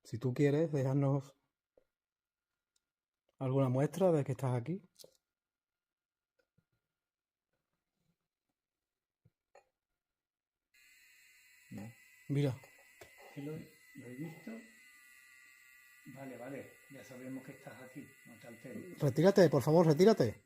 Si tú quieres dejarnos alguna muestra de que estás aquí. No. Mira, Sí, lo he visto. Vale, ya sabemos que estás aquí, no te alteres. retírate, por favor, retírate.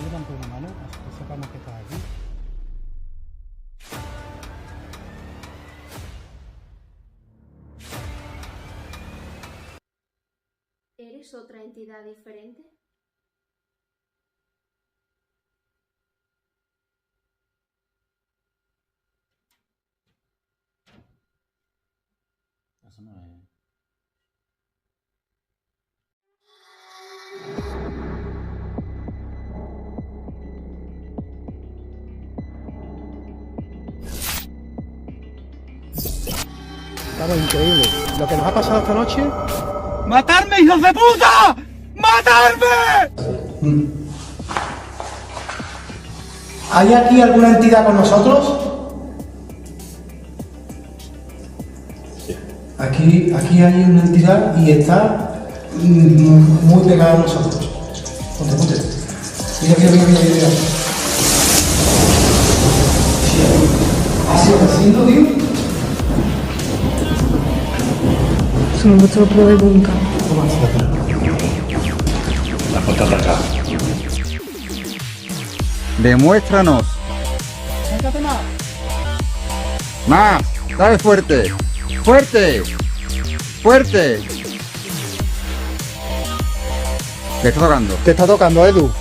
Levanta una mano, así que sepamos que estás aquí. ¿Eres otra entidad diferente? Eso no es. Estamos increíble. Lo que nos ha pasado esta noche. ¡Matarme, hijos de puta! ¡Matarme! ¿Hay aquí alguna entidad con nosotros? Aquí hay una entidad y está muy pegada a nosotros. Ponte. Mira. ¿Así está haciendo, tío? Sono molto prove nunca. La foto de acá. Demuéstranos. Más. Dale fuerte. Fuerte. ¿Qué está tocando? Te está tocando, Edu.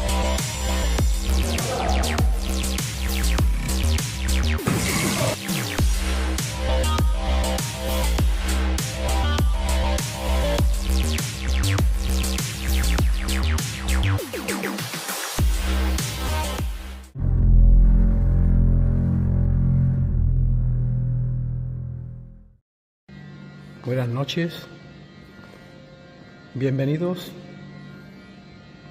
Buenas noches. Bienvenidos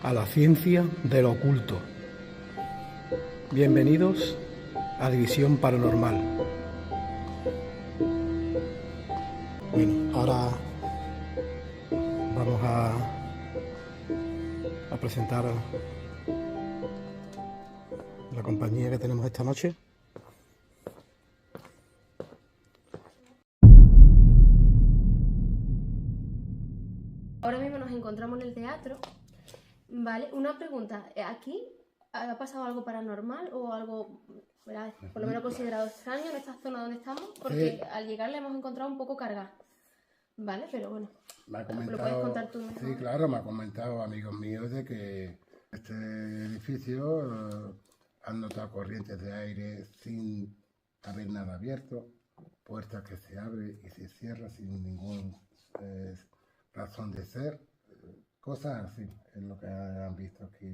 a la ciencia del oculto. Bienvenidos a División Paranormal. Bueno, ahora vamos a presentar la compañía que tenemos esta noche. Ahora mismo nos encontramos en el teatro. Vale, una pregunta. ¿Aquí ha pasado algo paranormal o algo, ¿verdad?, por lo menos considerado extraño en esta zona donde estamos? Porque al llegar la hemos encontrado un poco cargada. Vale, pero bueno. Me ha ¿Lo comentado, puedes contar tú mejor? sí, claro, me ha comentado amigos míos de que este edificio han notado corrientes de aire sin haber nada abierto, puertas que se abren y se cierran sin ninguna razón de ser, cosas así es lo que han visto aquí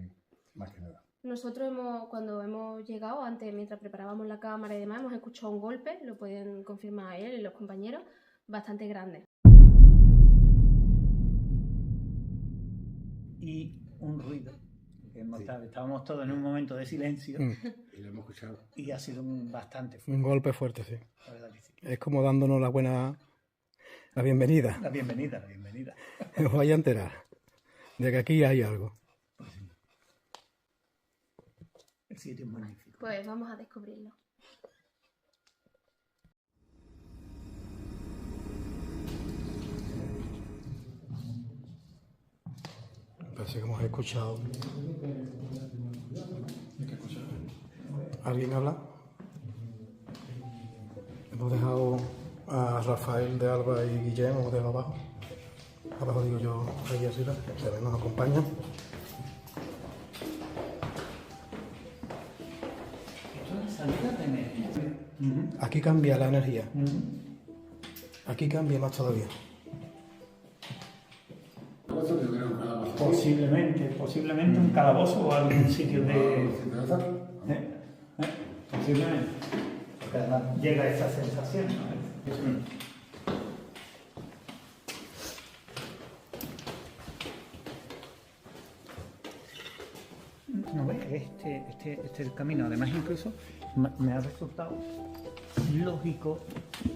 más que nada. Nosotros cuando hemos llegado, antes, mientras preparábamos la cámara y demás, hemos escuchado un golpe, lo pueden confirmar él y los compañeros, bastante grande. Y un ruido. Que estábamos todos en un momento de silencio Y lo hemos escuchado. y ha sido bastante Un fuerte. golpe fuerte, sí. La verdad que sí. Es como dándonos la bienvenida. La bienvenida. Os vais a enterar de que aquí hay algo. El sitio es magnífico. Pues vamos a descubrirlo. Parece que hemos escuchado. ¿Alguien habla? Hemos dejado a Rafael de Alba y Guillermo, hemos dejado abajo. Abajo digo yo, ahí arriba, que también nos acompañan. Salida de energía. Aquí cambia la energía. Ujú. Aquí cambia más todavía. Eso te hubiera un calabozo. Posiblemente un calabozo o algún sitio de... Posiblemente. Porque además llega esa sensación, ¿no? No ves, este es el camino. Además, incluso me ha resultado lógico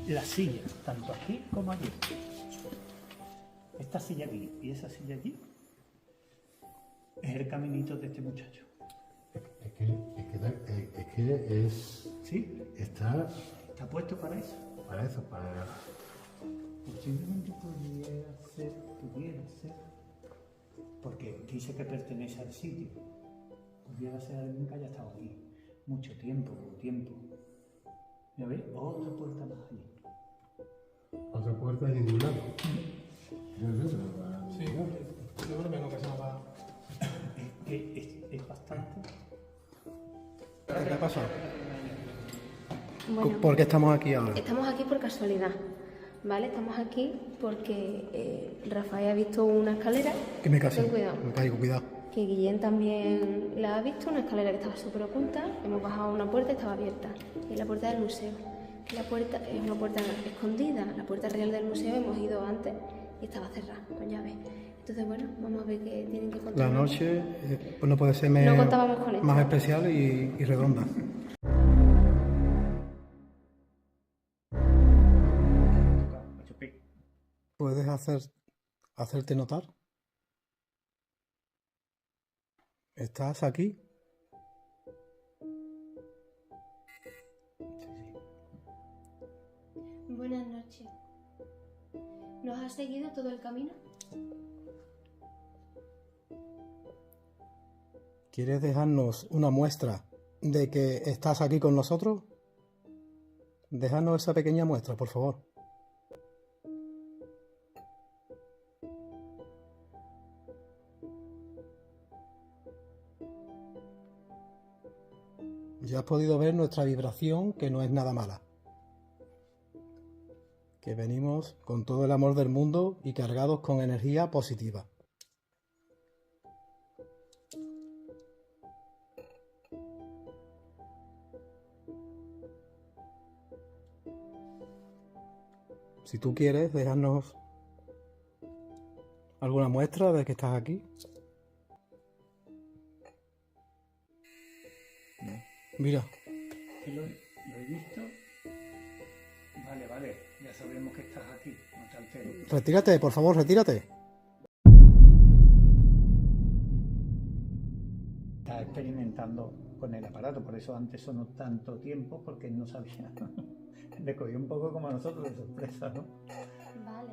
la silla, tanto aquí como allí. Esta silla aquí y esa silla allí es el caminito de este muchacho. Es que ¿Sí? está Está puesto para eso. para eso, para... Posiblemente pudiera ser, porque dice que pertenece al sitio. Pudiera ser alguien que haya estado aquí mucho tiempo. ¿Ya ves? Otra puerta más allí. Otra puerta de ningún lado. Sí, yo creo que no, que se nos va. Es bastante. ¿Qué ha pasado? Bueno, ¿Por qué estamos aquí ahora? estamos aquí por casualidad, ¿vale? Estamos aquí porque Rafael ha visto una escalera. Que me casi. Ten cuidado. Me caigo, cuidado. Que Guillén también la ha visto, una escalera que estaba súper oculta. Hemos bajado una puerta y estaba abierta. Y es la puerta del museo. Que la puerta es una puerta escondida. La puerta real del museo hemos ido antes y estaba cerrada con llave. Entonces, bueno, vamos a ver qué tienen que contar. La noche pues no puede ser No contábamos con esto. más especial y redonda. ¿Puedes hacerte notar? ¿Estás aquí? Buenas noches. ¿Nos has seguido todo el camino? ¿Quieres dejarnos una muestra de que estás aquí con nosotros? Déjanos esa pequeña muestra, por favor. Ya has podido ver nuestra vibración, que no es nada mala. Que venimos con todo el amor del mundo y cargados con energía positiva. Si tú quieres, déjanos alguna muestra de que estás aquí. Mira, Sí, lo he visto. Vale, ya sabemos que estás aquí, no te alteres. retírate, por favor, retírate. Estás experimentando con el aparato, por eso antes sonó tanto tiempo, porque no sabía. Le cogió un poco como a nosotros de sorpresa, ¿no? Vale.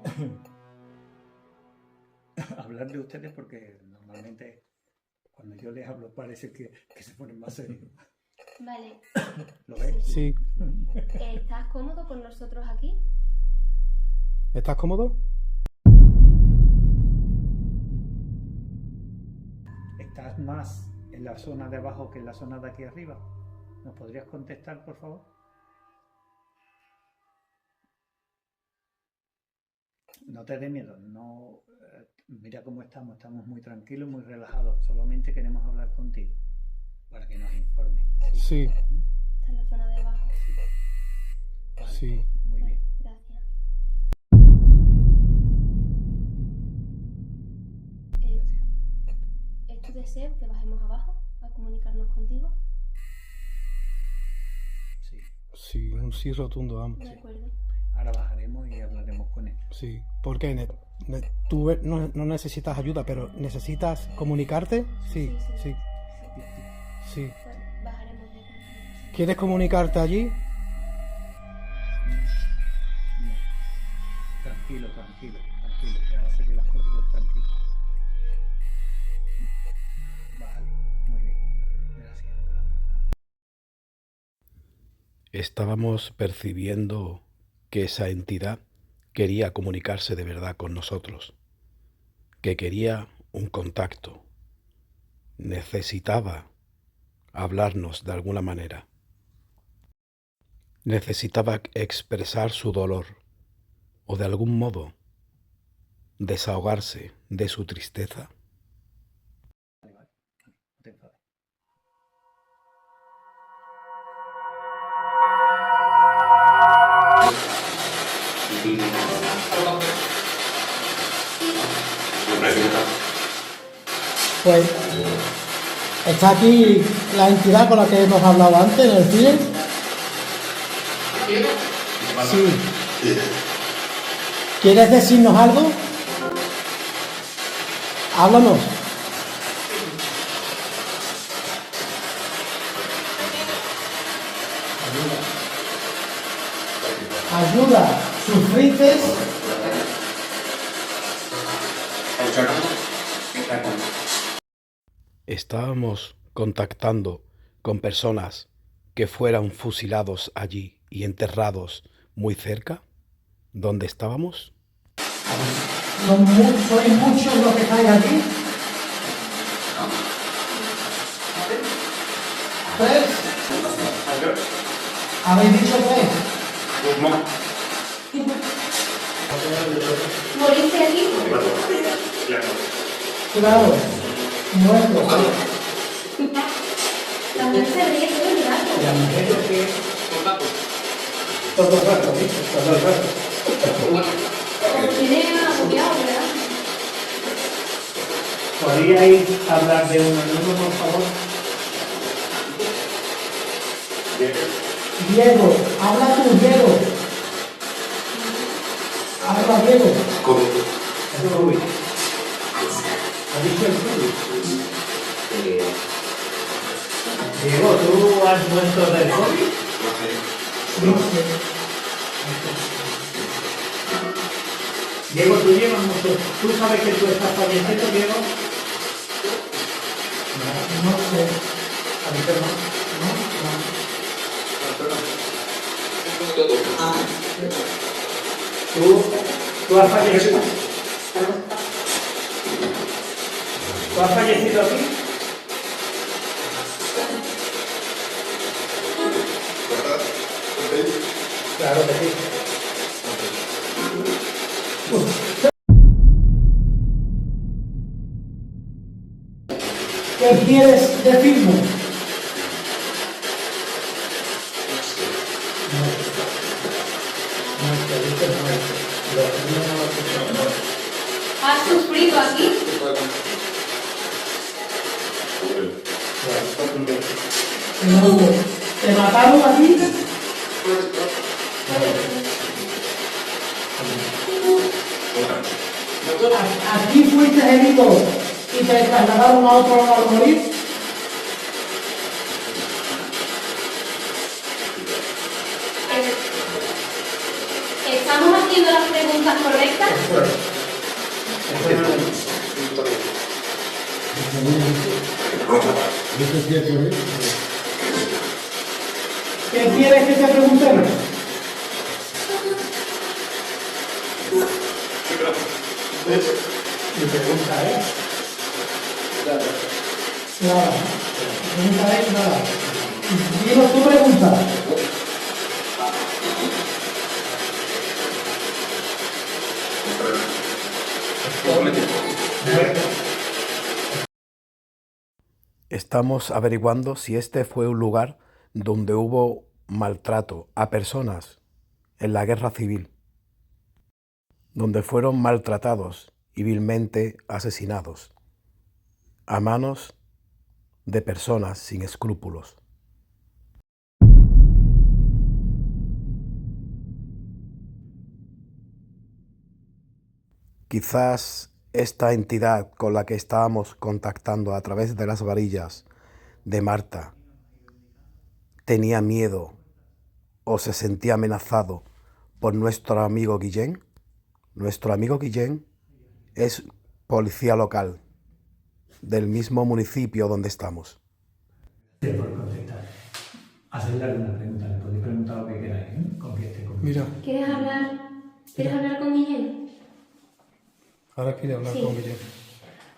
Hablar de ustedes, porque normalmente cuando yo les hablo parece que se ponen más serios. Vale. ¿Lo ves? Sí. ¿Estás cómodo con nosotros aquí? ¿Estás cómodo? ¿Estás más en la zona de abajo que en la zona de aquí arriba? ¿Nos podrías contestar, por favor? No te dé miedo, no, mira cómo estamos muy tranquilos, muy relajados, solamente queremos hablar contigo para que nos informes. Sí, Está en la zona de abajo. Vale, sí. muy bien. Gracias. Gracias. ¿Es tu deseo que bajemos abajo a comunicarnos contigo? Sí. Sí, un sí rotundo, vamos. De acuerdo. Ahora bajaremos y hablaremos con él. Sí, porque tú no necesitas ayuda, pero necesitas comunicarte. Sí, sí, sí. Pues bajaremos de acuerdo. ¿Quieres comunicarte allí? No. Tranquilo, ya sé que las cosas tranquilo. Vale, muy bien. Gracias. Estábamos percibiendo que esa entidad quería comunicarse de verdad con nosotros, que quería un contacto, necesitaba hablarnos de alguna manera. necesitaba expresar su dolor o de algún modo desahogarse de su tristeza. Pues está aquí la entidad con la que hemos hablado antes en el cine. Sí. ¿Quieres decirnos algo? Háblanos. Ayuda. ¿Sufriste? Estábamos contactando con personas que fueran fusilados allí y enterrados muy cerca, donde estábamos. ¿Sois muchos los que estáis aquí? ¿Tres? ¿Habéis dicho tres? ¿Moriste aquí? Claro. Muerto. La mujer se ríe todo el rato. La mujer lo que Todo el rato, ¿sí? Todo el rato. Tiene agobiado, ¿verdad? podríais hablar de uno en uno, por favor. Diego, habla tú, Diego. Habla, Diego. Es Rubí. ¿Has dicho el Rubí? Diego, ¿tú has muerto del COVID? No sé. Diego, tú llevas mucho. ¿Tú sabes que tú estás falleciendo, Diego? No sé. ¿A mi hermano? ¿Tú has fallecido? ¿Tú has fallecido aquí? Claro que sí. ¿Qué quieres decirme? ¿Has sufrido aquí? No. ¿Te mataron aquí? ¿Aquí fuiste herido y te trasladaron a otro lado a morir? ¿Estamos haciendo las preguntas correctas? ¿Qué quieres que te preguntemos? Mi pregunta es... Nada. Pregunta es nada. Dinos tu pregunta. Estamos averiguando si este fue un lugar donde hubo maltrato a personas en la guerra civil, donde fueron maltratados y vilmente asesinados a manos de personas sin escrúpulos. Quizás esta entidad con la que estábamos contactando a través de las varillas de Marta tenía miedo o se sentía amenazado por nuestro amigo Guillén. Nuestro amigo Guillén es policía local del mismo municipio donde estamos. Sí, por contestar. Hacerle alguna pregunta, le podéis preguntar lo que queráis, ¿eh? Confieste conmigo. Mira, ¿Quieres hablar con Guillén? ahora quiere hablar Sí. con Guillén.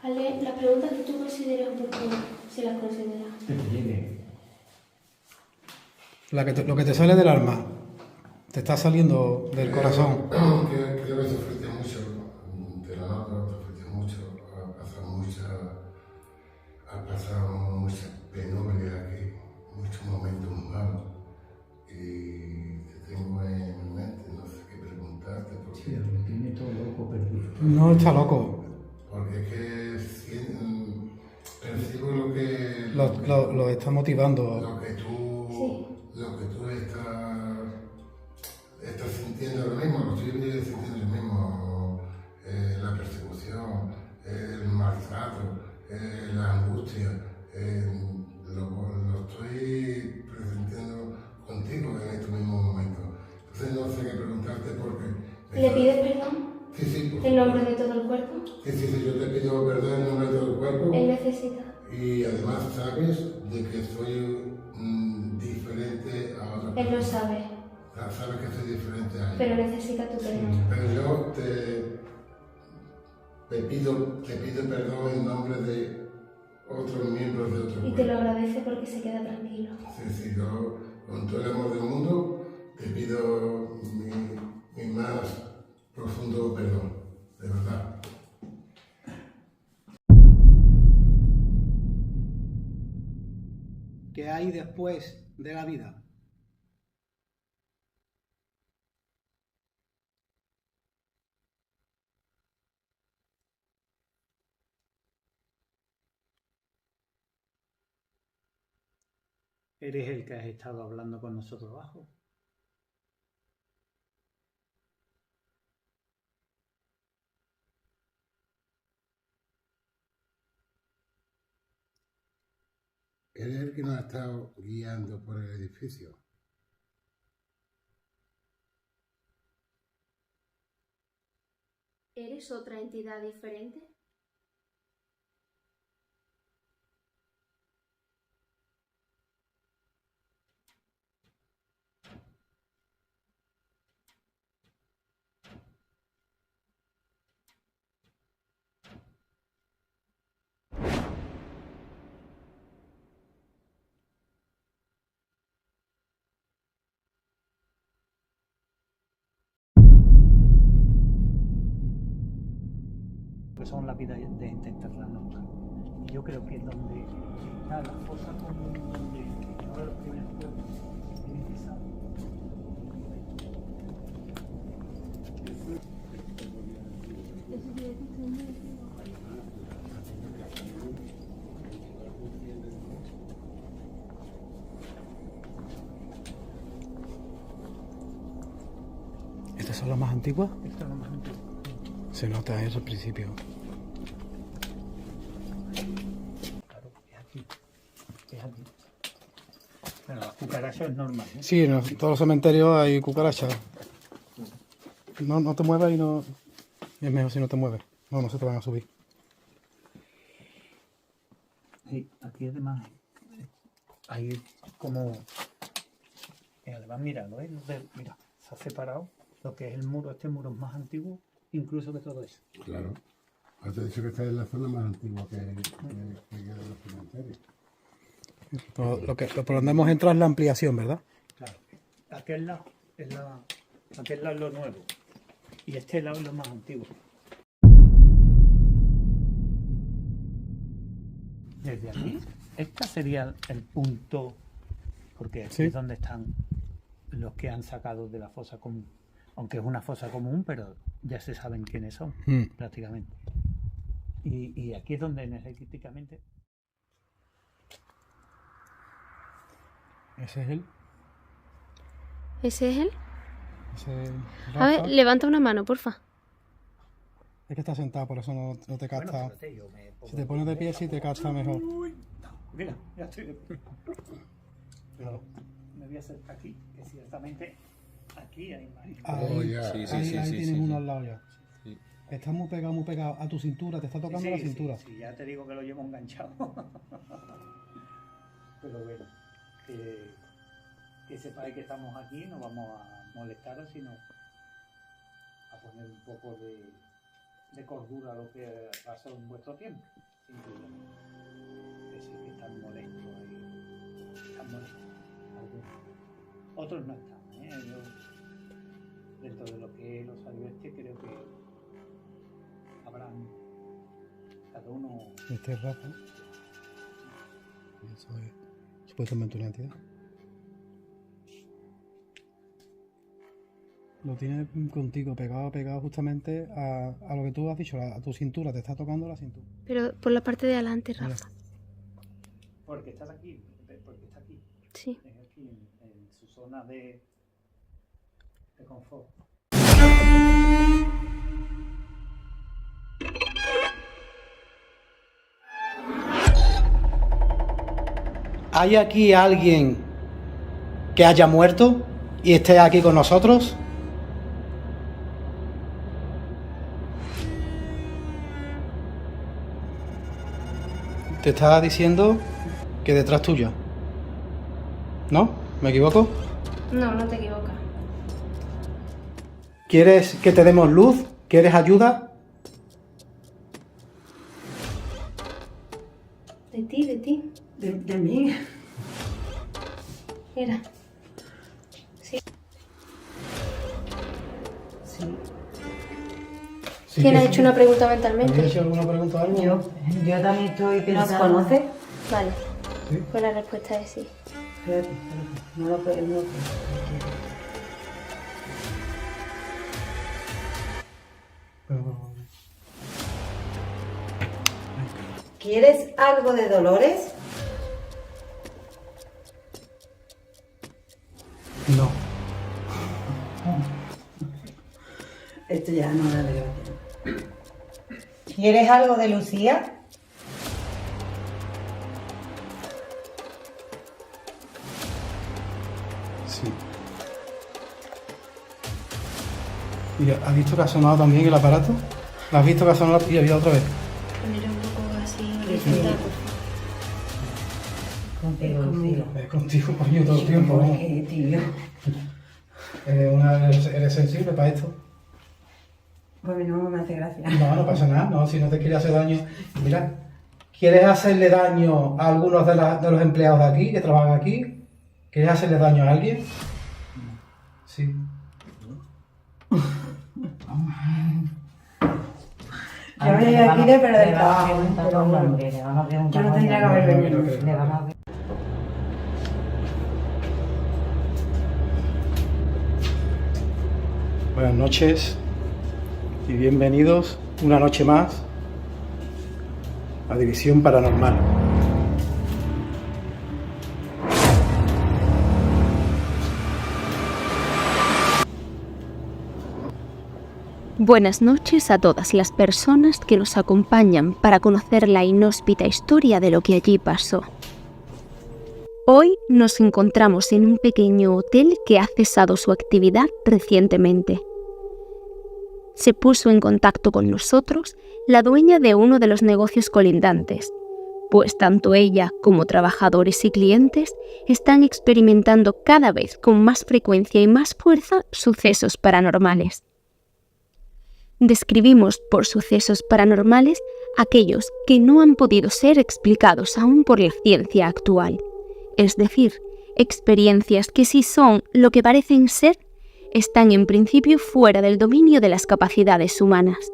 Hazle las preguntas que tú consideres oportunas, si las consideras. Que te llegue. Lo que te sale del alma. Te está saliendo del corazón. Creo que sufriste mucho, te lo noto, sufriste mucho, has pasado mucha penuria aquí, muchos momentos malos, y te tengo en mente, no sé qué preguntarte, porque, lo tiene todo loco perdido. No está loco. porque es que percibo lo que... Lo está motivando. Lo que tú estás sintiendo lo mismo, lo estoy sintiendo lo mismo, la persecución, el maltrato, la angustia, lo estoy presintiendo contigo en estos mismos momentos. Entonces no sé qué preguntarte porque... ¿Le pides perdón? Sí, por ¿En nombre de todo el cuerpo? Sí, yo te pido perdón en nombre de todo el cuerpo. Él necesita. Y además sabes de que soy diferente a otra persona. Él lo sabe, Sabes que soy diferente a él. pero necesita tu perdón. Pero yo te pido perdón en nombre de otros miembros de otro Y cuerpo. te lo agradece porque se queda tranquilo. Sí, yo con todo el amor del mundo te pido mi más profundo perdón, de verdad. ¿Qué hay después de la vida? ¿Eres el que has estado hablando con nosotros abajo? Él es el que nos ha estado guiando por el edificio. ¿Eres otra entidad diferente? Que son la vida de Interterranauta. Y yo creo que es donde está la fosa común, donde uno de los primeros pueblos tiene que estar. ¿Estas son las más antiguas? Esto es lo más antiguo. Se nota eso al principio. Claro, es aquí. Es aquí. Bueno, las cucarachas es normal, ¿eh? Sí, en todos los cementerios hay cucarachas. No te muevas y no... Es mejor si no te mueves. No se te van a subir. Sí, aquí además hay como... Además, míralo, ¿eh? Mira, se ha separado lo que es el muro. Este muro es más antiguo incluso que todo eso. Claro. Has dicho que esta es la zona más antigua que de los cementerios. Por donde hemos entrado es la ampliación, ¿verdad? Claro. Aquel lado es lo nuevo. Y este lado es lo más antiguo. Desde aquí, este sería el punto, porque aquí Sí. es donde están los que han sacado de la fosa común. Aunque es una fosa común, pero ya se saben quiénes son, prácticamente. Y aquí es donde energéticamente... Ese es él. ¿Ese es él? Ese es A ver, Rafa. levanta una mano, porfa. Es que está sentado, por eso no te capta. Bueno, espérate, yo me pongo Si te pones de pie, sí te capta mejor. Mira, ya estoy de pie. Pero me voy a acercar aquí, que ciertamente aquí hay más. Ahí, ya. ahí tienes uno al lado ya. Está muy pegado a tu cintura, te está tocando la cintura. Sí, ya te digo que lo llevo enganchado. Pero bueno, que sepáis que estamos aquí, no vamos a molestaros, sino a poner un poco de cordura a lo que pasó en vuestro tiempo. Simplemente. Que sí que están molestos ahí. Están molestos. Algunos. Otros no están, ¿eh? dentro de lo que es el osario este, creo que habrán cada uno. Este es Rafa. Y eso es supuestamente una entidad. Lo tienes contigo, pegado justamente a lo que tú has dicho, a tu cintura, te está tocando la cintura. Pero por la parte de adelante, Rafa. Porque estás aquí, porque está aquí. Sí. Es aquí en su zona de confort. ¿Hay aquí alguien que haya muerto y esté aquí con nosotros? Te estaba diciendo que detrás tuya. ¿No? ¿Me equivoco? No, no te equivocas. ¿Quieres que te demos luz? ¿Quieres ayuda? De ti, de ti. De mí. Mira. Sí. Sí, ¿Quién que ha sí. hecho una pregunta mentalmente? ¿Habéis hecho alguna pregunta o algo? Yo también estoy ¿Nos pensando. conoce? Vale. Sí. Pues la respuesta es sí. Espérate, no lo puedo. No. ¿Quieres algo de Dolores? No. Esto ya no da de gracia. ¿Quieres algo de Lucía? Sí. Mira, ¿has visto que ha sonado también el aparato? ¿Lo has visto que ha sonado y había otra vez? Poner un poco así horizontal, por favor. Contigo, Lucía. Es contigo, coño, todo el tiempo. ¿Por ¿no? qué, tío? ¿Eres sensible para esto? Pues no me hace gracia. No, no pasa nada, no, si no te quiere hacer daño. Mira, ¿quieres hacerle daño a algunos de los empleados de aquí, que trabajan aquí? ¿Quieres hacerle daño a alguien? Sí. Yo venía aquí de perder trabajo, pero bueno, yo no tendría que haber venido. Buenas noches y bienvenidos una noche más a División Paranormal. Buenas noches a todas las personas que nos acompañan para conocer la inhóspita historia de lo que allí pasó. Hoy nos encontramos en un pequeño hotel que ha cesado su actividad recientemente. Se puso en contacto con nosotros la dueña de uno de los negocios colindantes, pues tanto ella como trabajadores y clientes están experimentando cada vez con más frecuencia y más fuerza sucesos paranormales. Describimos por sucesos paranormales aquellos que no han podido ser explicados aún por la ciencia actual, es decir, experiencias que si son lo que parecen ser, están en principio fuera del dominio de las capacidades humanas.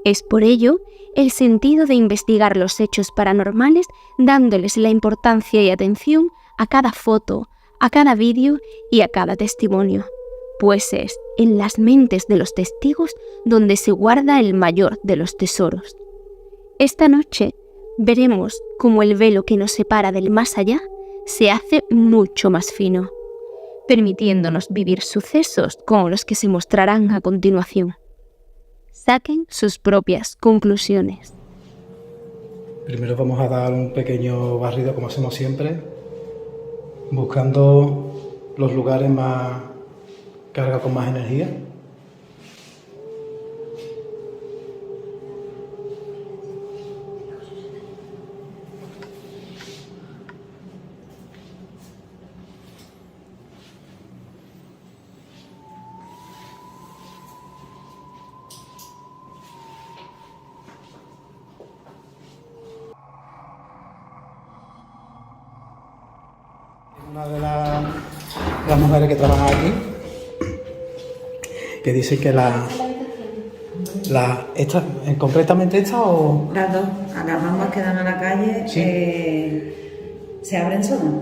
Es por ello el sentido de investigar los hechos paranormales dándoles la importancia y atención a cada foto, a cada vídeo y a cada testimonio, pues es en las mentes de los testigos donde se guarda el mayor de los tesoros. Esta noche veremos cómo el velo que nos separa del más allá se hace mucho más fino, permitiéndonos vivir sucesos como los que se mostrarán a continuación. Saquen sus propias conclusiones. Primero vamos a dar un pequeño barrido como hacemos siempre, buscando los lugares más cargados con más energía. Una de las mujeres que trabajan aquí que dicen que esta, concretamente esta o... Las dos, las ambas que dan a la calle, Sí. se abren solas.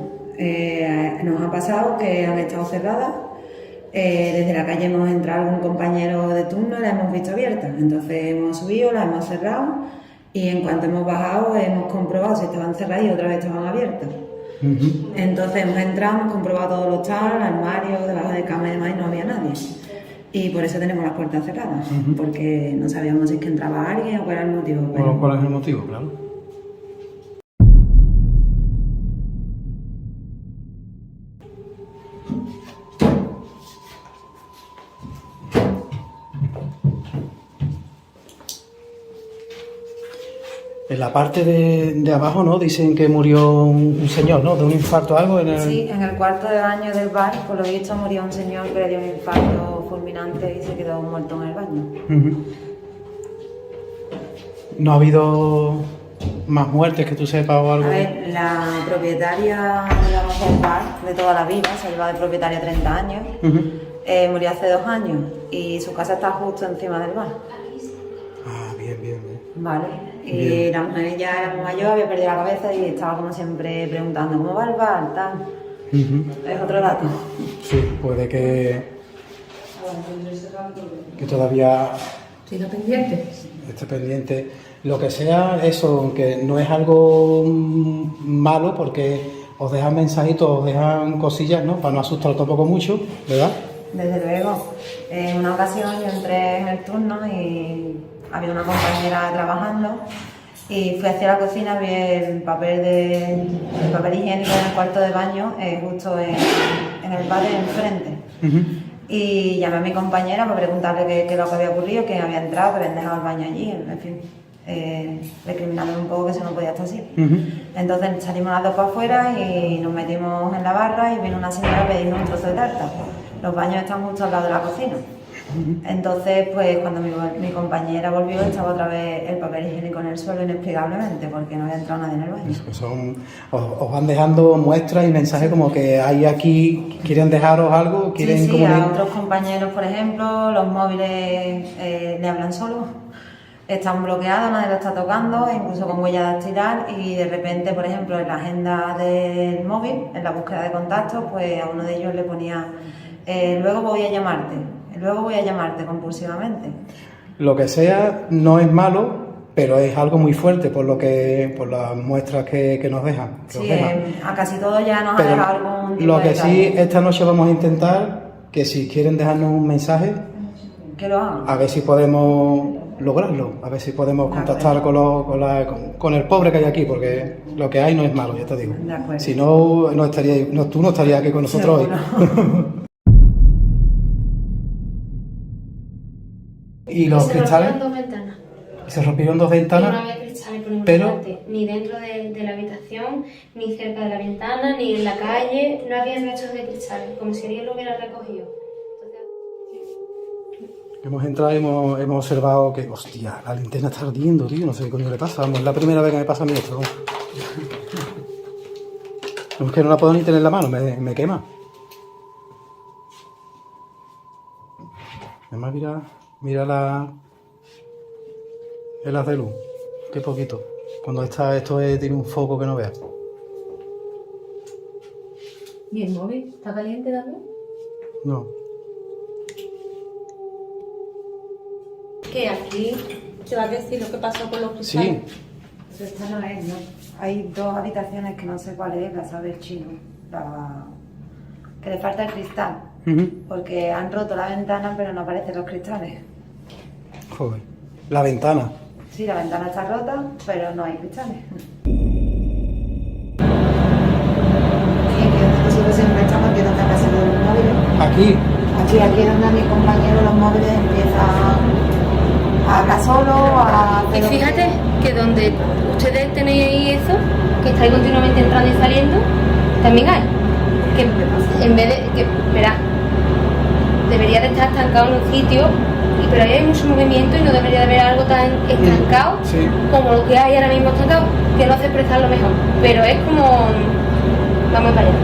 Nos ha pasado que han estado cerradas. Desde la calle hemos entrado algún compañero de turno y la hemos visto abierta. Entonces hemos subido, la hemos cerrado y en cuanto hemos bajado hemos comprobado si estaban cerradas y otra vez estaban abiertas. Entonces hemos entrado, hemos comprobado todos los tal, armarios, debajo de cama y demás y no había nadie. Y por eso tenemos las puertas cerradas, porque no sabíamos si es que entraba alguien o cuál era el motivo. Pero... ¿Cuál es el motivo? Claro. En la parte de abajo, ¿no? Dicen que murió un señor, ¿no? De un infarto o algo en el... Sí, en el cuarto de baño del bar, por lo visto, murió un señor que le dio un infarto fulminante y se quedó muerto en el baño. ¿No ha habido más muertes que tú sepas o algo? A ver, la propietaria, digamos, del bar de toda la vida, se lleva de propietaria 30 años, murió hace 2 años y su casa está justo encima del bar. Ah, bien. Vale, y Bien. la mujer ya era muy mayor, había perdido la cabeza y estaba como siempre preguntando ¿cómo va el bar? Tal. Es otro dato. Sí, puede que todavía ¿Sigue pendiente? esté pendiente. Lo que sea, eso, aunque no es algo malo porque os dejan mensajitos, os dejan cosillas, ¿no? Para no asustar tampoco mucho, ¿verdad? Desde luego. En una ocasión yo entré en el turno y había una compañera trabajando y fui hacia la cocina, vi el papel higiénico en el cuarto de baño, justo en el bar de enfrente. Y llamé a mi compañera para preguntarle qué es lo que había ocurrido, que había entrado, que habían dejado el baño allí, en fin, recriminándole un poco que eso no podía estar así. Entonces salimos las dos para afuera y nos metimos en la barra y vino una señora a pedirnos un trozo de tarta. Los baños están justo al lado de la cocina. Entonces, pues cuando mi compañera volvió, estaba otra vez el papel higiénico en el suelo inexplicablemente, porque no había entrado nadie en el baño. Os van dejando muestras y mensajes como que hay aquí, quieren dejaros algo, quieren Sí, a otros compañeros, por ejemplo, los móviles le hablan solos, están bloqueados, nadie lo está tocando, incluso con huella dactilar, y de repente, por ejemplo, en la agenda del móvil, en la búsqueda de contactos, pues a uno de ellos le ponía luego voy a llamarte compulsivamente. Lo que sea no es malo, pero es algo muy fuerte por las muestras que nos dejan. Sí, a casi todos ya nos ha Pero dejado algún tipo lo de que detalle. sí, esta noche vamos a intentar que si quieren dejarnos un mensaje, Que lo hagan. a ver si podemos lograrlo, a ver si podemos contactar con el pobre que hay aquí, porque lo que hay no es malo, ya te digo. De acuerdo. Si no, tú no estarías aquí con nosotros hoy. ¿Y los cristales? Se rompieron 2 ventanas. Se rompieron 2 Y no ventanas, había cristales por ninguna pero parte, ni dentro de la habitación, ni cerca de la ventana, ni en la calle. No había restos de cristales, como si alguien lo hubiera recogido. hemos entrado y hemos observado que, hostia, la linterna está ardiendo, tío, no sé qué coño le pasa, vamos, es la primera vez que me pasa a mí esto. Es que no la puedo ni tener en la mano, me quema. Además, mira el haz de luz, qué poquito. Cuando tiene un foco que no veas. ¿Y el móvil? ¿Está caliente también? No. Que aquí ¿Te va a decir lo que pasó con los cristales? Sí. Pero esta no es, ¿no? Hay 2 habitaciones que no sé cuál es, la sabe el chino. Que le falta el cristal. Porque han roto la ventana, pero no aparecen los cristales. Joder. La ventana. Sí, la ventana está rota, pero no hay cristales. Y aquí donde nosotros siempre estamos, aquí donde han sido los móviles. Aquí. Aquí es donde mis compañeros los móviles empiezan a hablar solo, Y fíjate que donde ustedes tenéis ahí eso, que estáis continuamente entrando y saliendo, también hay. Que en vez de. Que, verá, debería de estar estancado en un sitio, pero ahí hay mucho movimiento y no debería de haber algo tan estancado como lo que hay ahora mismo estancado, que no hace expresarlo mejor. Pero es como. Vamos para allá.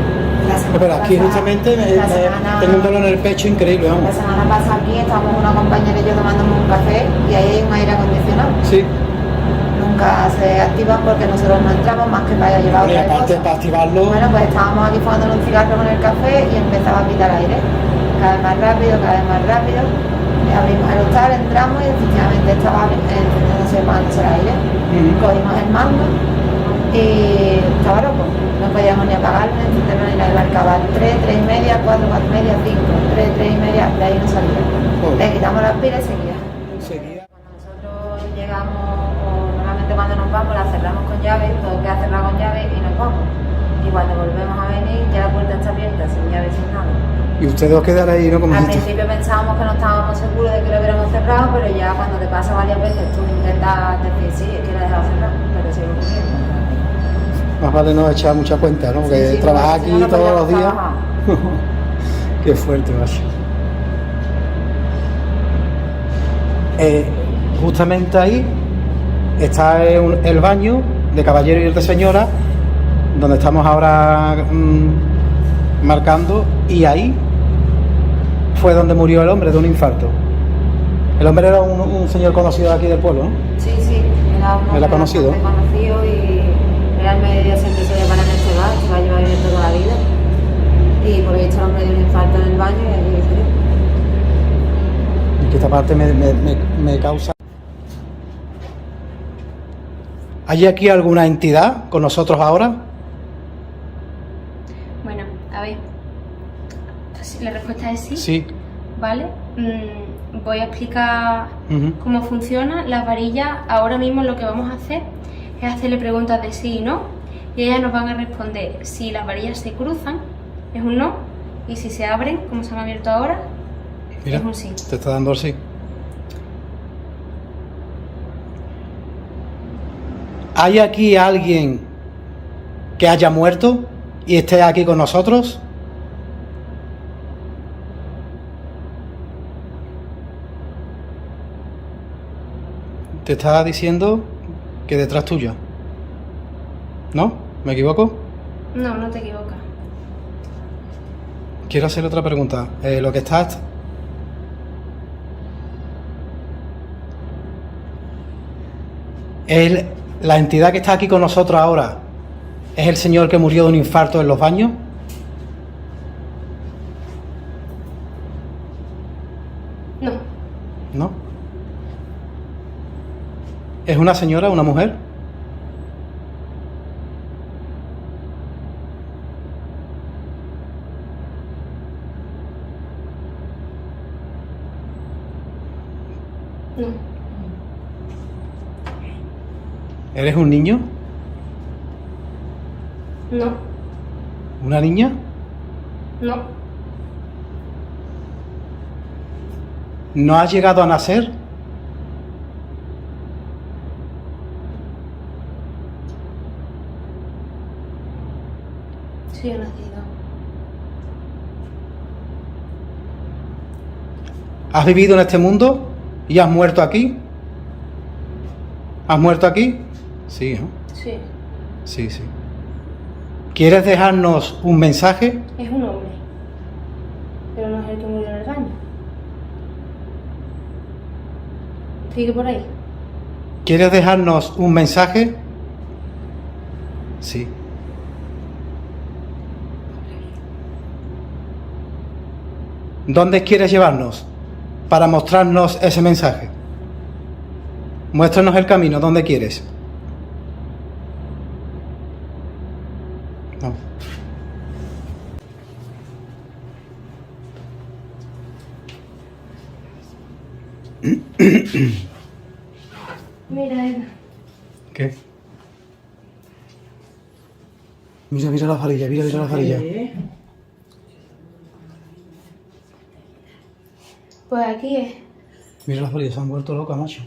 Pero aquí justamente tengo un dolor en el pecho increíble, La vamos. semana pasada aquí estábamos una compañera y yo tomándome un café y ahí hay un aire acondicionado. Sí. Nunca se activa porque nosotros no entramos más que para llevar Y otra aparte, cosa. para activarlo, Bueno, pues estábamos aquí fumando un cigarro con el café y empezaba a quitar aire. Cada vez más rápido, cada vez más rápido. Abrimos el hostal, entramos y efectivamente estaba encendiéndose el aire. Cogimos el mando y estaba loco. No podíamos ni apagarlo, ni encenderlo, ni nada. Marcaba 3, 3 y media, 4, 4 y media, 5, 3, 3 y media, de ahí no salía. Le quitamos las pilas y seguía. Cuando nosotros llegamos, o normalmente cuando nos vamos, la cerramos con llave, todo queda cerrado con llave y nos vamos. Y cuando volvemos a venir, ya la puerta está abierta, sin llave, sin nada. y ustedes os quedan ahí, ¿no? Como Al si principio pensábamos que no estábamos seguros de que lo hubiéramos cerrado, pero ya cuando te pasa varias veces tú intentas decir sí, es que lo he dejado cerrado, pero sigue ocurriendo. más vale no echar mucha cuenta, ¿no? Porque Sí, sí, trabajar porque aquí si no, no todos los podíamos días. trabajar. Qué fuerte, macho. Justamente ahí está el baño de caballero y el de señora, donde estamos ahora marcando, y ahí fue donde murió el hombre de un infarto. El hombre era un señor conocido de aquí del pueblo, ¿no? Sí, sí, era un ¿Era conocido? bastante conocido y era el medio siempre se lleva en este bar, se va a llevar bien toda la vida. Y por ahí está el hombre de un infarto en el baño y allí se dio. Y que esta parte me causa... ¿Hay aquí alguna entidad con nosotros ahora? Bueno, a ver. La respuesta es sí. Sí. ¿Vale? Voy a explicar Ujú. cómo funciona. Las varillas, ahora mismo lo que vamos a hacer es hacerle preguntas de sí y no. Y ellas nos van a responder si las varillas se cruzan, es un no. Y si se abren, como se han abierto ahora, Mira, es un sí. te está dando el sí. ¿Hay aquí alguien que haya muerto y esté aquí con nosotros? Te está diciendo que detrás tuya. ¿No? ¿Me equivoco? No, no te equivocas. Quiero hacer otra pregunta. Lo que estás... ¿La entidad que está aquí con nosotros ahora es el señor que murió de un infarto en los baños? No, ¿No? ¿Es una señora, una mujer? no, ¿Eres un niño? no, ¿Una niña? no, ¿No has llegado a nacer? sí he nacido. ¿Has vivido en este mundo y has muerto aquí? ¿Has muerto aquí? Sí, ¿no? Sí, Sí, sí. ¿Quieres dejarnos un mensaje? es un hombre, pero no es el que murió en el baño. Sigue por ahí. ¿Quieres dejarnos un mensaje? Sí. ¿Dónde quieres llevarnos para mostrarnos ese mensaje? Muéstranos el camino, ¿dónde quieres? No. Mira, Eva. ¿Qué? Mira, mira la varilla, mira, mira la varilla. Pues aquí es. Mira las varillas, se han vuelto locas, macho.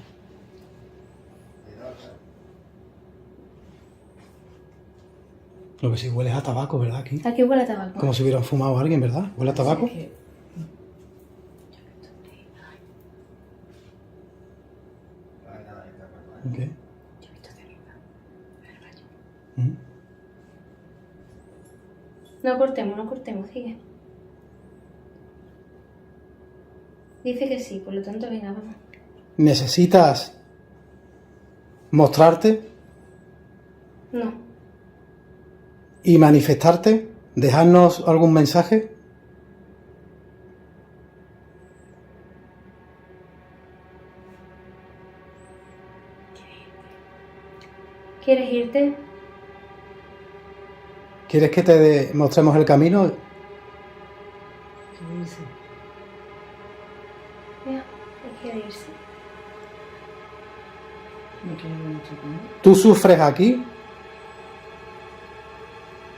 Lo que sí huele es a tabaco, ¿verdad? Aquí. Aquí huele a tabaco. Como si hubieran fumado a alguien, ¿verdad? ¿Huele a tabaco? ¿Qué? No cortemos, sigue. Dice que sí, por lo tanto, venga, vamos. ¿Necesitas mostrarte No. y manifestarte? ¿Dejarnos algún mensaje? ¿Quieres irte? ¿Quieres que te mostremos el camino? Ya, él quiere irse. ¿Tú sufres aquí?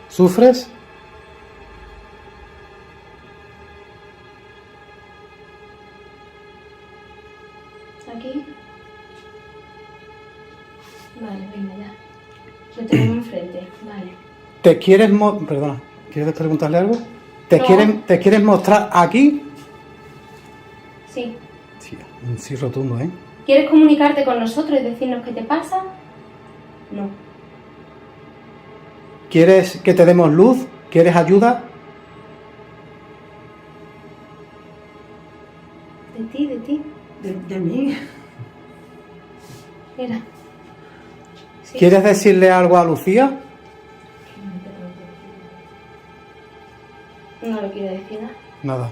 ¿Sufres? ¿Aquí? Vale, venga, ya. Lo tenemos enfrente, vale. ¿Te quieres Perdona, ¿quieres preguntarle algo? No. ¿Te quieres mostrar aquí? Sí. Sí, un sí rotundo, ¿eh? ¿Quieres comunicarte con nosotros y decirnos qué te pasa? No. ¿Quieres que te demos luz? ¿Quieres ayuda? De ti. De mí. Mira. Sí. ¿Quieres decirle algo a Lucía? No le quiero decir nada. Nada.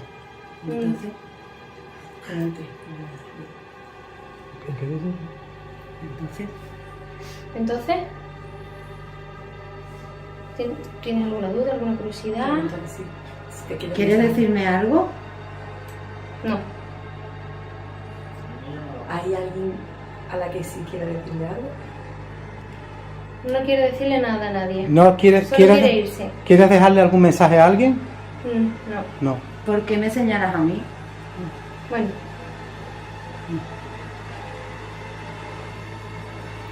Entonces, ¿Qué dices? entonces, ¿Tienes alguna duda, alguna curiosidad? ¿Quieres decirme algo? No. ¿hay alguien a la que sí quiera decirle algo? No quiero decirle nada a nadie. ¿No quieres, Solo quiere irse. ¿Quieres dejarle algún mensaje a alguien? No. No. ¿Por qué me señalas a mí? Bueno,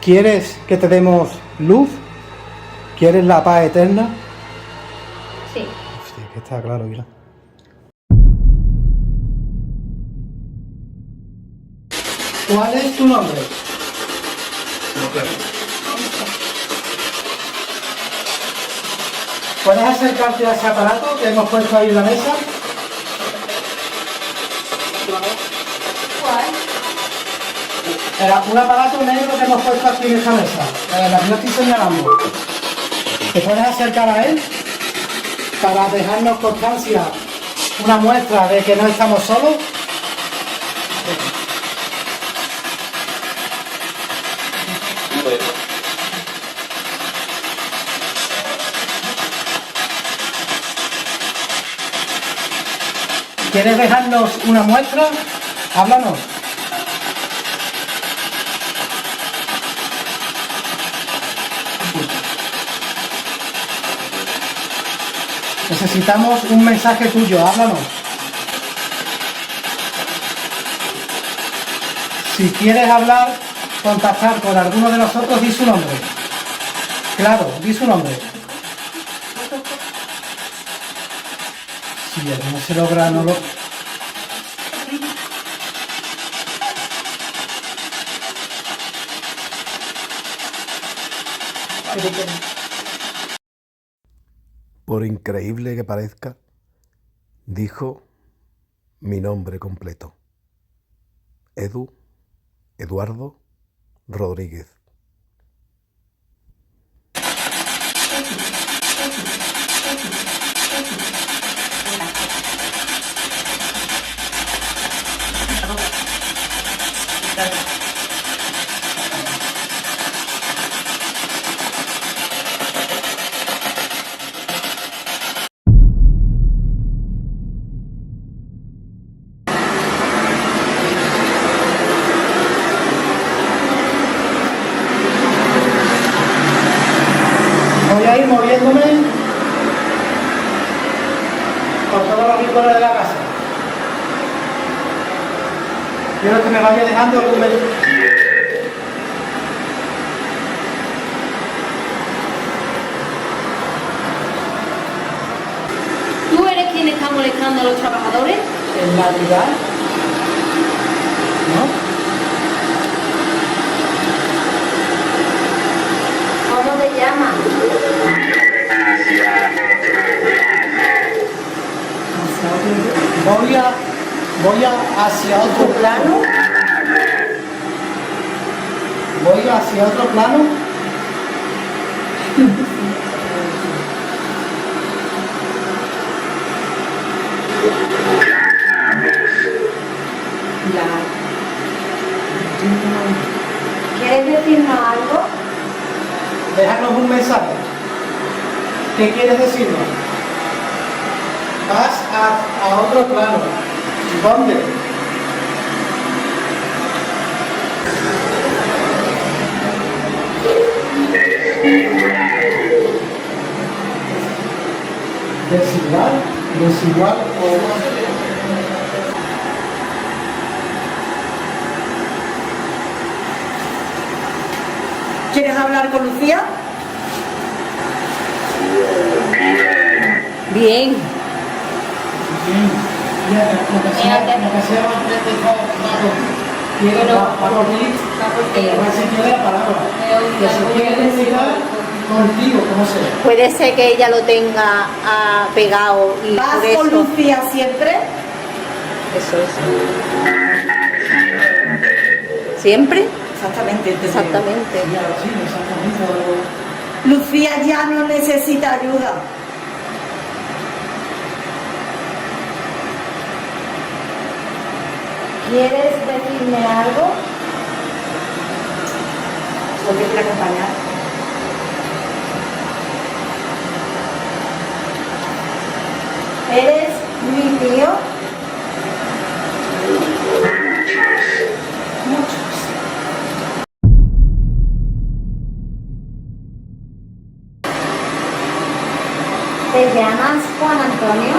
¿Quieres que te demos luz? ¿Quieres la paz eterna? sí. Hostia, que está claro, mira. ¿Cuál es tu nombre? ¿Puedes acercarte a ese aparato que hemos puesto ahí en la mesa? Era un aparato negro que hemos puesto aquí en esta mesa, la que yo estoy señalando. ¿Te puedes acercar a él para dejarnos constancia, una muestra de que no estamos solos? ¿Quieres dejarnos una muestra? Háblanos. Necesitamos un mensaje tuyo, háblanos. Si quieres hablar, contactar con alguno de nosotros, di su nombre. Claro, di su nombre. Si no se logra, no lo... Por increíble que parezca, dijo mi nombre completo. Eduardo Rodríguez. Voy a ir moviéndome por todos los rincones de la casa. Quiero que me vaya dejando algún mensaje. ¿Tú eres quien está molestando a los trabajadores? En Navidad, ¿no? ¿Cómo te llamas? Voy hacia otro plano. Voy hacia otro plano. ¿Quieres decirnos algo? Déjanos un mensaje. ¿Qué quieres decirnos? Vas a otro plano. ¿Dónde? Desigual o... ¿Quieres hablar con Lucía? Bien. Contigo, ¿cómo se? Puede ser que ella lo tenga pegado y ¿Vas por eso... con Lucía siempre? Eso es. ¿Siempre? Exactamente. Exactamente. Lucía ya no necesita ayuda. ¿Quieres decirme algo? ¿O quieres acompañar? ¿Eres mi tío? ¿Te llamas Juan Antonio?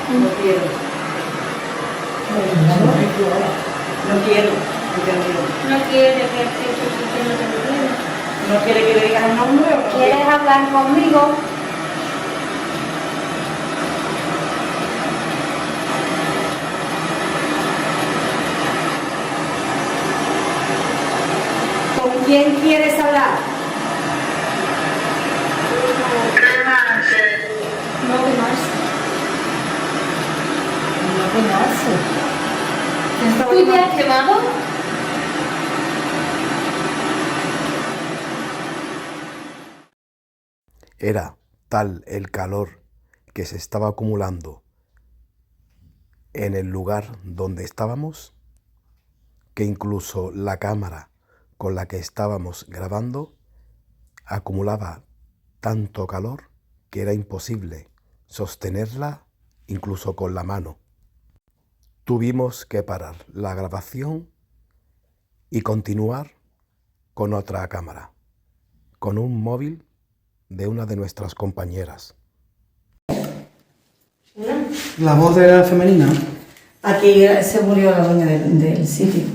No quiero. No quiero. No quiere que estés diciendo que no quiere. ¿No quiere que le digas el nombre o no quiere? ¿Quieres hablar conmigo? ¿Con quién quieres hablar? No quemarse. No ¿Tú te has quemado? Era tal el calor que se estaba acumulando en el lugar donde estábamos que incluso la cámara con la que estábamos grabando acumulaba tanto calor que era imposible sostenerla incluso con la mano. Tuvimos que parar la grabación y continuar con otra cámara, con un móvil de una de nuestras compañeras. La voz era femenina. Aquí se murió la dueña del sitio.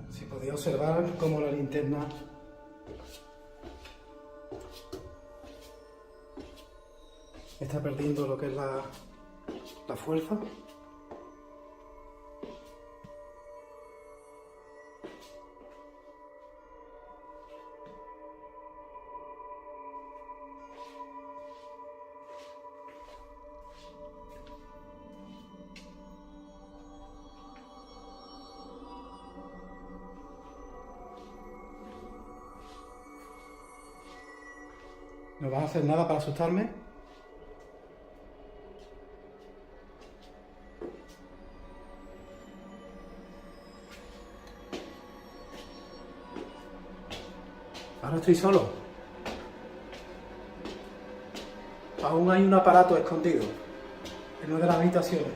Se podía observar cómo la linterna está perdiendo lo que es la fuerza. ¿No vas a hacer nada para asustarme? Ahora estoy solo. Aún hay un aparato escondido en una de las habitaciones.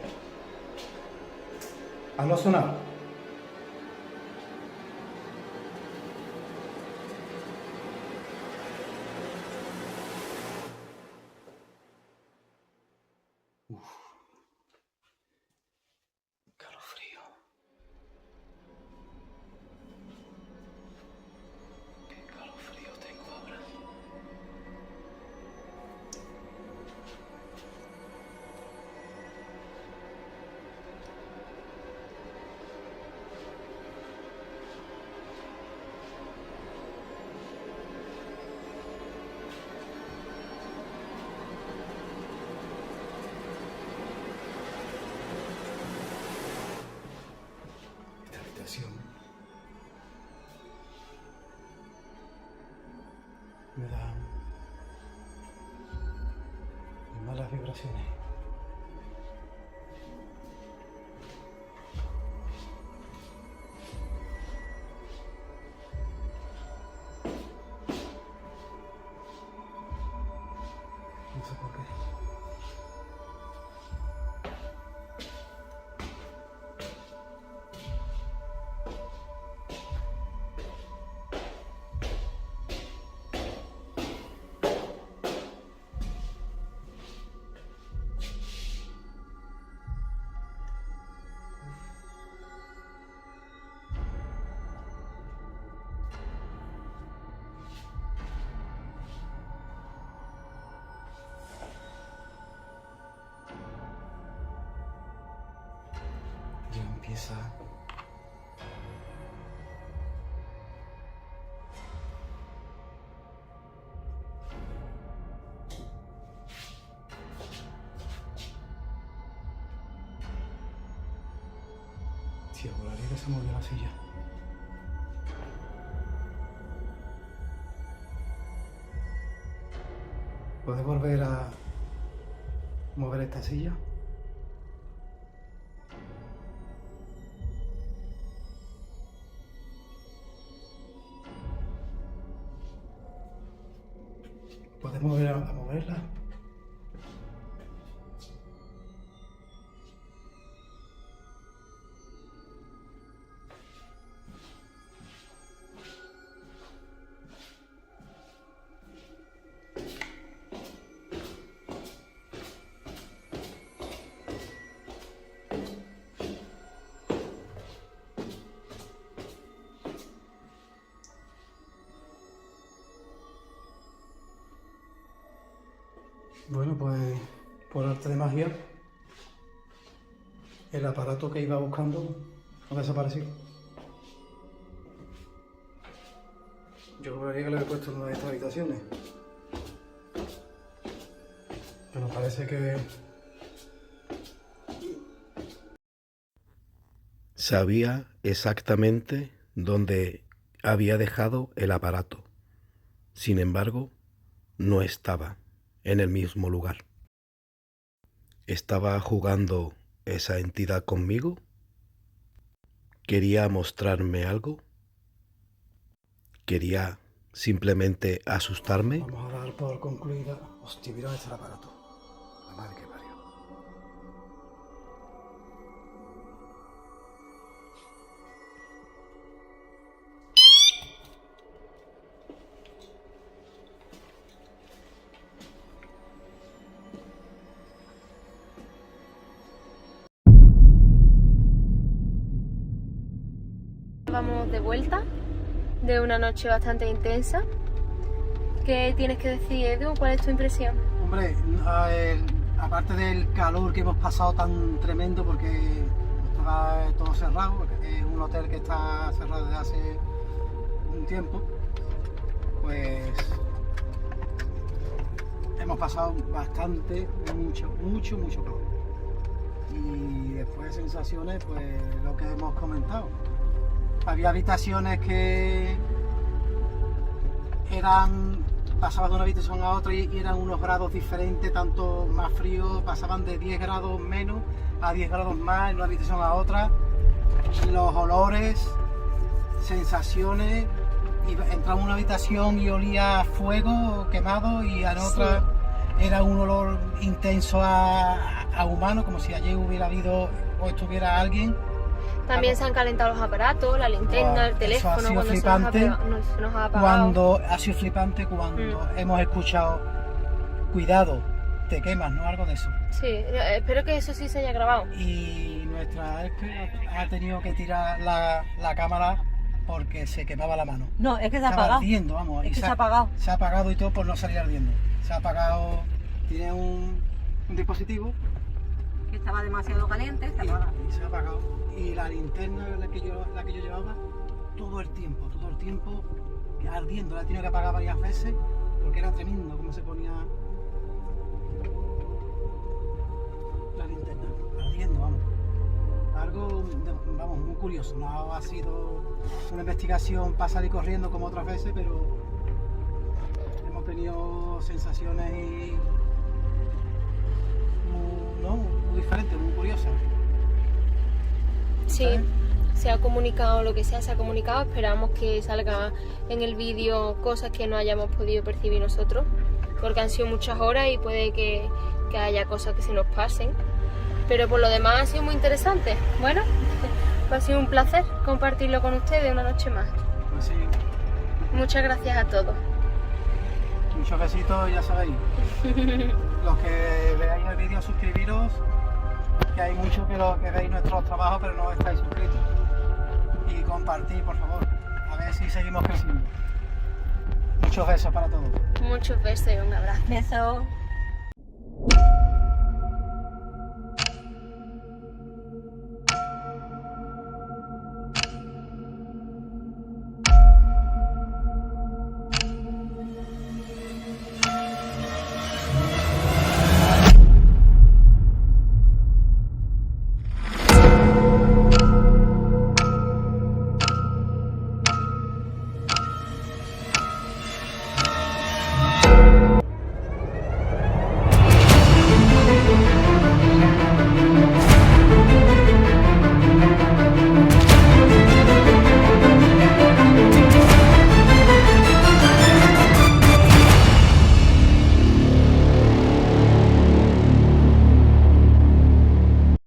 Hazlo sonar. Calofrío. Qué calofrío tengo ahora. las vibraciones. No sé por qué. Ya empieza. Tío, juraría que se movió la silla. ¿Puedes volver a mover esta silla? ¿Puedes volver a moverla? Bueno, pues por arte de magia, el aparato que iba buscando ha desaparecido. Yo juraría que lo he puesto en una de estas habitaciones. Pero parece que... Sabía exactamente dónde había dejado el aparato. Sin embargo, no estaba en el mismo lugar. ¿Estaba jugando esa entidad conmigo? ¿Quería mostrarme algo? ¿Quería simplemente asustarme? Vamos a dar por concluida... Hostia, mira dónde está el aparato. La madre que parió. Vamos de vuelta de una noche bastante intensa. ¿Qué tienes que decir, Edu? ¿Cuál es tu impresión? Hombre, aparte del calor que hemos pasado tan tremendo porque estaba todo cerrado, es un hotel que está cerrado desde hace un tiempo, pues hemos pasado bastante, mucho calor. Y después de sensaciones, pues lo que hemos comentado. Había habitaciones que pasaban de una habitación a otra y eran unos grados diferentes, tanto más frío, pasaban de 10 grados menos a 10 grados más en una habitación a otra. Los olores, sensaciones, entraba en una habitación y olía a fuego quemado y en otra era un olor intenso a humano, como si allí hubiera habido o estuviera alguien. También se han calentado los aparatos, la linterna, el teléfono, cuando se nos ha apagado. Ha sido flipante cuando hemos escuchado, cuidado, te quemas, ¿no? Algo de eso. Sí, espero que eso sí se haya grabado. Y nuestra expe ha tenido que tirar la cámara porque se quemaba la mano. No, es que se ha Estaba apagado. ardiendo, vamos. Es que se ha apagado. Se ha apagado y todo por no salir ardiendo. Se ha apagado, tiene un dispositivo. Que estaba demasiado caliente, se apaga. Y se ha apagado. Y la linterna, la que yo llevaba, todo el tiempo, ardiendo. La he tenido que apagar varias veces porque era tremendo cómo se ponía la linterna, ardiendo, vamos. Algo, vamos, muy curioso. No ha sido una investigación para salir corriendo como otras veces, pero hemos tenido sensaciones ¿no? Muy diferente, muy curiosa. Sí, se ha comunicado lo que sea, se ha comunicado. Esperamos que salga en el vídeo cosas que no hayamos podido percibir nosotros, porque han sido muchas horas y puede que haya cosas que se nos pasen. Pero por lo demás ha sido muy interesante. Bueno, ha sido un placer compartirlo con ustedes una noche más. Pues sí. Muchas gracias a todos. Muchos besitos, ya sabéis. Los que veáis el vídeo, suscribiros, que hay muchos que veis nuestros trabajos pero no estáis suscritos. Y compartir, por favor, a ver si seguimos creciendo. Muchos besos para todos. Muchos besos y un abrazo. Besos.